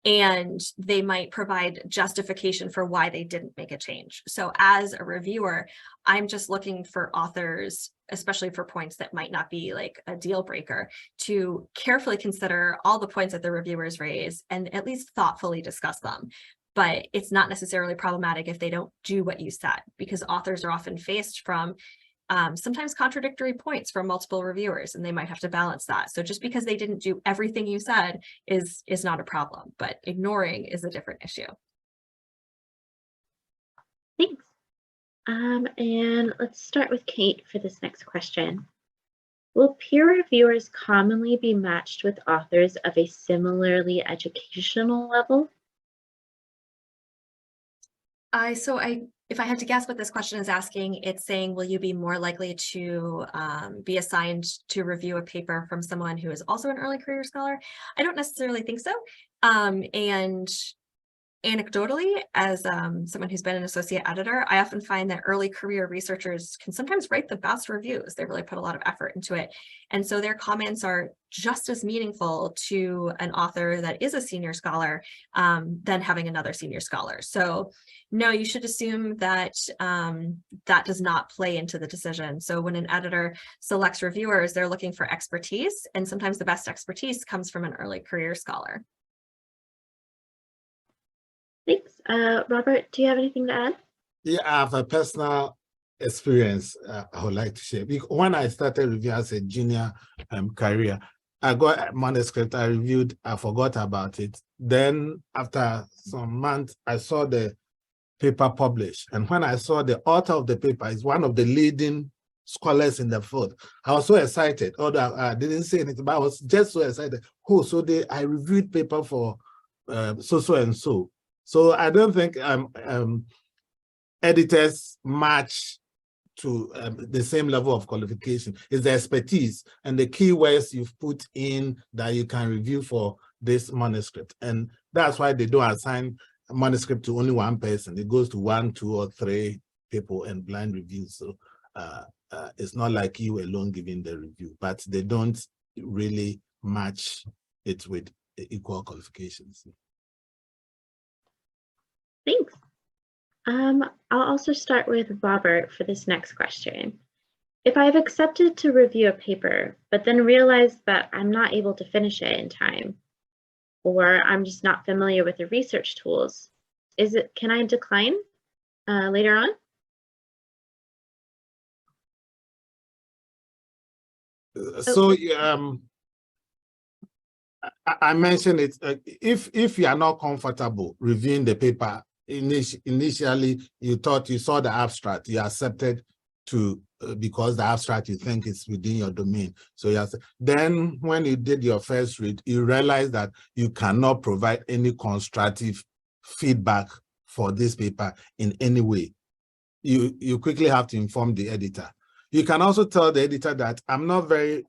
And they might provide justification for why they didn't make a change. So as a reviewer, I'm just looking for authors, especially for points that might not be like a deal breaker, to carefully consider all the points that the reviewers raise and at least thoughtfully discuss them. But it's not necessarily problematic if they don't do what you said, because authors are often faced from sometimes contradictory points from multiple reviewers, and they might have to balance that. So just because they didn't do everything you said is not a problem, but ignoring is a different issue. Thanks. And let's start with Kate for this next question. Will peer reviewers commonly be matched with authors of a similarly educational level? If I had to guess what this question is asking, it's saying, will you be more likely to be assigned to review a paper from someone who is also an early career scholar? I don't necessarily think so. And anecdotally, as someone who's been an associate editor, I often find that early career researchers can sometimes write the best reviews. They really put a lot of effort into it. And so their comments are just as meaningful to an author that is a senior scholar than having another senior scholar. So no, you should assume that that does not play into the decision. So when an editor selects reviewers, they're looking for expertise, and sometimes the best expertise comes from an early career scholar. Thanks. Robert, do you have anything to add? Yeah, I have a personal experience I would like to share. When I started reviewing as a junior career, I got a manuscript, I reviewed, I forgot about it. Then after some months, I saw the paper published. And when I saw the author of the paper is one of the leading scholars in the field, I was so excited. Although I didn't say anything, but I was just so excited. Oh, so I reviewed paper for so and so. So I don't think editors match to the same level of qualification. It's the expertise and the keywords you've put in that you can review for this manuscript. And that's why they don't assign a manuscript to only one person. It goes to 1, 2, or 3 people and blind reviews. So it's not like you alone giving the review, but they don't really match it with equal qualifications. Thanks. I'll also start with Robert for this next question. If I've accepted to review a paper, but then realized that I'm not able to finish it in time, or I'm just not familiar with the research tools, can I decline later on? So I mentioned it, if you are not comfortable reviewing the paper, initially you thought you saw the abstract, you accepted to because the abstract you think is within your domain. So then when you did your first read, you realize that you cannot provide any constructive feedback for this paper in any way. You quickly have to inform the editor. You can also tell the editor that I'm not very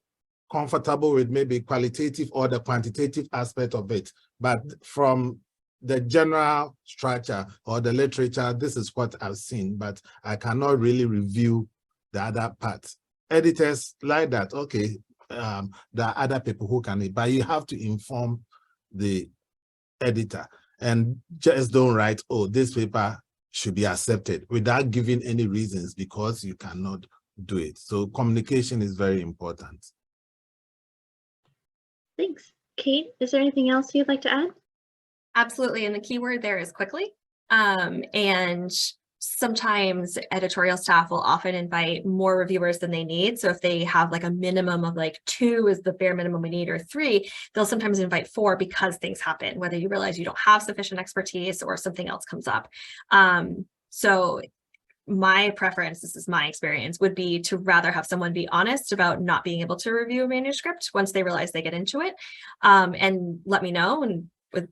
comfortable with maybe qualitative or the quantitative aspect of it, but from the general structure or the literature, this is what I've seen, but I cannot really review the other parts. Editors like that, okay, there are other people who can, but you have to inform the editor and just don't write, oh, this paper should be accepted without giving any reasons because you cannot do it. So communication is very important. Thanks. Kate, is there anything else you'd like to add? Absolutely, and the key word there is quickly. And sometimes editorial staff will often invite more reviewers than they need. So if they have like a minimum of like 2 is the bare minimum we need, or 3, they'll sometimes invite 4 because things happen, whether you realize you don't have sufficient expertise or something else comes up. So my preference, this is my experience, would be to rather have someone be honest about not being able to review a manuscript once they realize they get into it, and let me know, and with,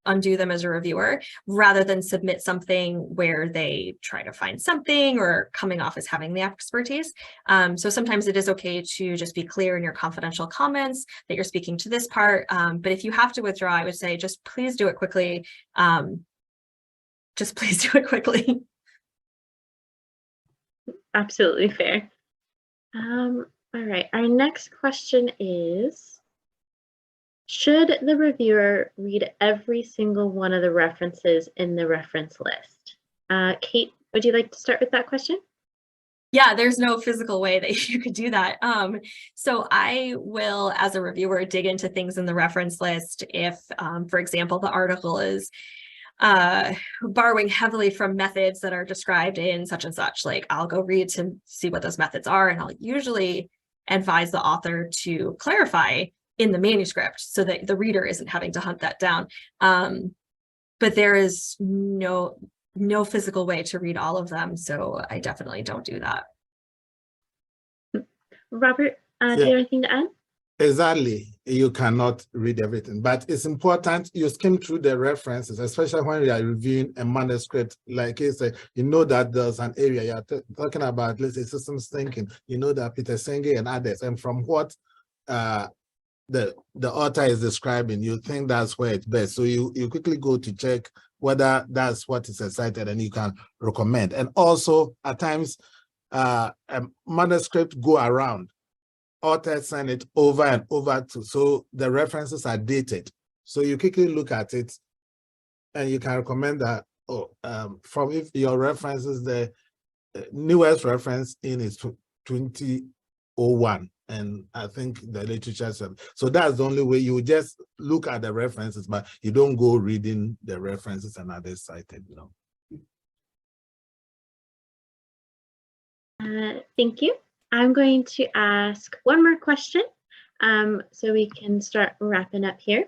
undo them as a reviewer, rather than submit something where they try to find something or coming off as having the expertise. So sometimes it is okay to just be clear in your confidential comments that you're speaking to this part. But if you have to withdraw, I would say just please do it quickly. Just please do it quickly. Absolutely fair. All right, our next question is, should the reviewer read every single one of the references in the reference list? Kate, would you like to start with that question? Yeah, there's no physical way that you could do that. So I will, as a reviewer, dig into things in the reference list if, for example, the article is borrowing heavily from methods that are described in such and such. Like, I'll go read to see what those methods are, and I'll usually advise the author to clarify in the manuscript so that the reader isn't having to hunt that down. But there is no physical way to read all of them, so I definitely don't do that. Robert, do you have anything to add? Exactly. You cannot read everything, but it's important you skim through the references, especially when you are reviewing a manuscript. Like you said, you know that there's an area you're talking about, let's say systems thinking, you know that Peter Senge and others, and from what the author is describing, you think that's where it's best. So you quickly go to check whether that's what is cited, and you can recommend. And also at times a manuscript go around. Authors send it over and over so the references are dated. So you quickly look at it and you can recommend that, from if your references, the newest reference in is 2001, And I think the literature said, so that's the only way. You just look at the references, but you don't go reading the references and others cited, you know. Thank you. I'm going to ask one more question so we can start wrapping up here.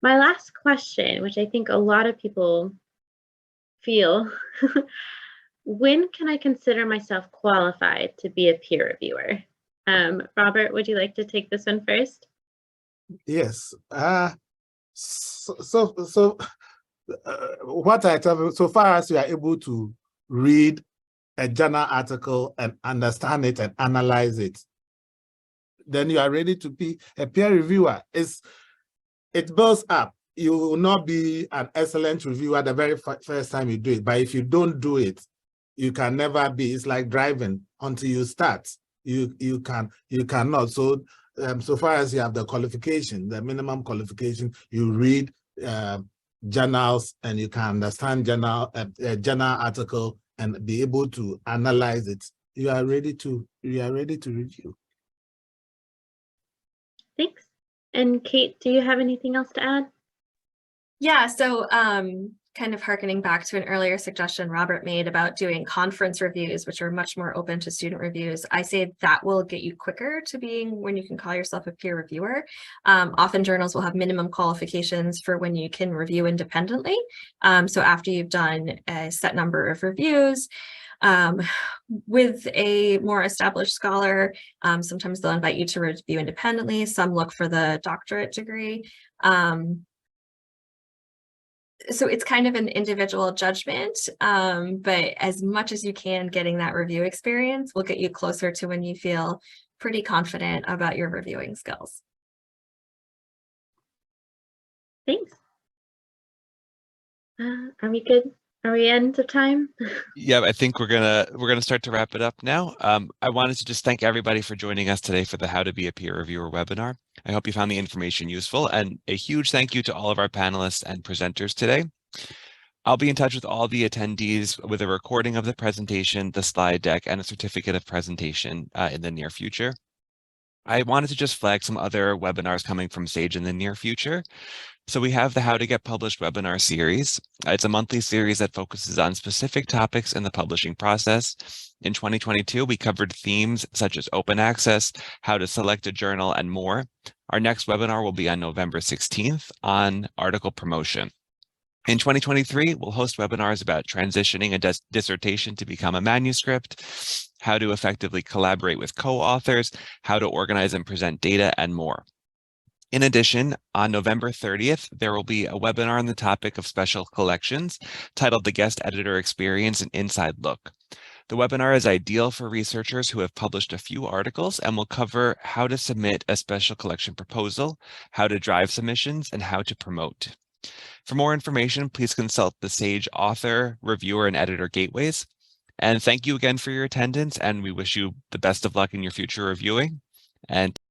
My last question, which I think a lot of people feel, when can I consider myself qualified to be a peer reviewer? Robert, would you like to take this one first? Yes. What I tell you, so far as you are able to read a journal article and understand it and analyze it, then you are ready to be a peer reviewer. It builds up. You will not be an excellent reviewer the very first time you do it, but if you don't do it, you can never be. It's like driving. Until you start, you cannot. So so far as you have the qualification, the minimum qualification, you read journals and you can understand journal article and be able to analyze it. You are ready to review. Thanks. And Kate, do you have anything else to add? Yeah, so kind of harkening back to an earlier suggestion Robert made about doing conference reviews, which are much more open to student reviews. I say that will get you quicker to being when you can call yourself a peer reviewer. Often journals will have minimum qualifications for when you can review independently. So after you've done a set number of reviews, with a more established scholar, sometimes they'll invite you to review independently. Some look for the doctorate degree. So it's kind of an individual judgment, but as much as you can, getting that review experience will get you closer to when you feel pretty confident about your reviewing skills. Thanks. Are we good? Are we end of time? Yeah, I think we're gonna start to wrap it up now. I wanted to just thank everybody for joining us today for the How to Be a Peer Reviewer webinar. I hope you found the information useful, and a huge thank you to all of our panelists and presenters today. I'll be in touch with all the attendees with a recording of the presentation, the slide deck, and a certificate of presentation in the near future. I wanted to just flag some other webinars coming from Sage in the near future. So we have the How to Get Published webinar series. It's a monthly series that focuses on specific topics in the publishing process. In 2022, we covered themes such as open access, how to select a journal, and more. Our next webinar will be on November 16th on article promotion. In 2023, we'll host webinars about transitioning a dissertation to become a manuscript, how to effectively collaborate with co-authors, how to organize and present data, and more. In addition, on November 30th, there will be a webinar on the topic of special collections titled The Guest Editor Experience, an Inside Look. The webinar is ideal for researchers who have published a few articles and will cover how to submit a special collection proposal, how to drive submissions, and how to promote. For more information, please consult the Sage author, reviewer, and editor gateways. And thank you again for your attendance, and we wish you the best of luck in your future reviewing. And